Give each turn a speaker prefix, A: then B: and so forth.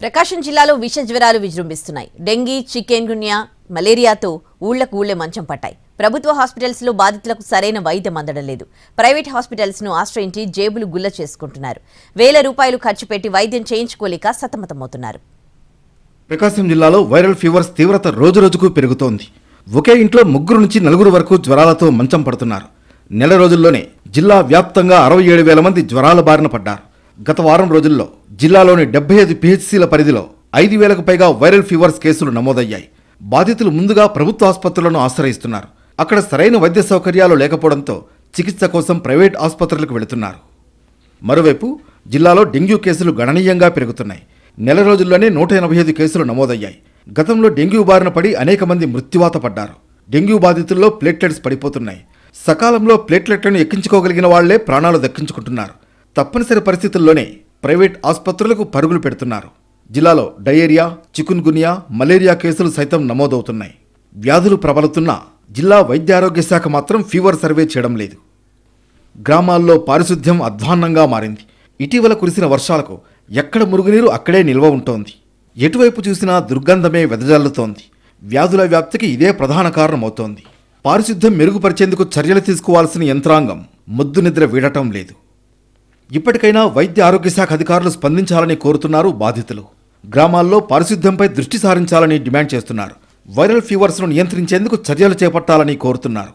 A: ప్రకాశం జిల్లాలో విష జ్వరాలు విజృంభిస్తున్నాయి. డెంగీ, చికెన్ గున్యా, మలేరియాతో ఊళ్లకు ఊళ్లే మంచం పట్టాయి. ప్రభుత్వ హాస్పిటల్స్ లో బాధితులకు సరైన వైద్యం అందడం లేదు. ప్రైవేట్ హాస్పిటల్స్ ను ఆశ్రయించి జేబులు గుల్ల చేసుకుంటున్నారు. వేల రూపాయలు ఖర్చు పెట్టి వైద్యం చేయించుకోలేక సతమతమవుతున్నారు.
B: ప్రకాశం జిల్లాలో వైరల్ ఫీవర్స్ తీవ్రత రోజురోజుకు పెరుగుతోంది. ఒకే ఇంట్లో 3 నుంచి 4 వరకు జ్వరాలతో మంచం పడుతున్నారు. నెల రోజుల్లోనే జిల్లా వ్యాప్తంగా 67,000 మంది జ్వరాల బారిన పడ్డారు. గత వారం రోజుల్లో జిల్లాలోని 75 పిహెచ్సిల పరిధిలో 5,000కు పైగా వైరల్ ఫీవర్స్ కేసులు నమోదయ్యాయి. బాధితులు ముందుగా ప్రభుత్వ ఆసుపత్రులను ఆశ్రయిస్తున్నారు. అక్కడ సరైన వైద్య సౌకర్యాలు లేకపోవడంతో చికిత్స కోసం ప్రైవేట్ ఆసుపత్రులకు వెళుతున్నారు. మరోవైపు జిల్లాలో డెంగ్యూ కేసులు గణనీయంగా పెరుగుతున్నాయి. నెల రోజుల్లోనే 185 కేసులు నమోదయ్యాయి. గతంలో డెంగ్యూ బారిన పడి అనేక మంది మృత్యువాత పడ్డారు. డెంగ్యూ బాధితుల్లో ప్లేట్లెట్స్ పడిపోతున్నాయి. సకాలంలో ప్లేట్లెట్లను ఎక్కించుకోగలిగిన వాళ్లే ప్రాణాలు దక్కించుకుంటున్నారు. తప్పనిసరి పరిస్థితుల్లోనే ప్రైవేట్ ఆసుపత్రులకు పరుగులు పెడుతున్నారు. జిల్లాలో డయేరియా, చికున్ గున్యా, మలేరియా కేసులు సైతం నమోదవుతున్నాయి. వ్యాధులు ప్రబలుతున్నా జిల్లా వైద్యారోగ్య శాఖ మాత్రం ఫీవర్ సర్వే చేయడం లేదు. గ్రామాల్లో పారిశుద్ధ్యం అధ్వాన్నంగా మారింది. ఇటీవల కురిసిన వర్షాలకు ఎక్కడ మురుగునీరు అక్కడే నిల్వ ఉంటోంది. ఎటువైపు చూసినా దుర్గంధమే వెదజల్లుతోంది. వ్యాధుల వ్యాప్తికి ఇదే ప్రధాన కారణమవుతోంది. పారిశుద్ధ్యం మెరుగుపరిచేందుకు చర్యలు తీసుకోవాల్సిన యంత్రాంగం మొద్దు నిద్ర వీడటం లేదు. ఇప్పటికైనా వైద్య ఆరోగ్య శాఖ అధికారులు స్పందించాలని కోరుతున్నారు బాధితులు. గ్రామాల్లో పారిశుద్ధ్యంపై దృష్టి సారించాలని డిమాండ్ చేస్తున్నారు. వైరల్ ఫీవర్స్ను నియంత్రించేందుకు చర్యలు చేపట్టాలని కోరుతున్నారు.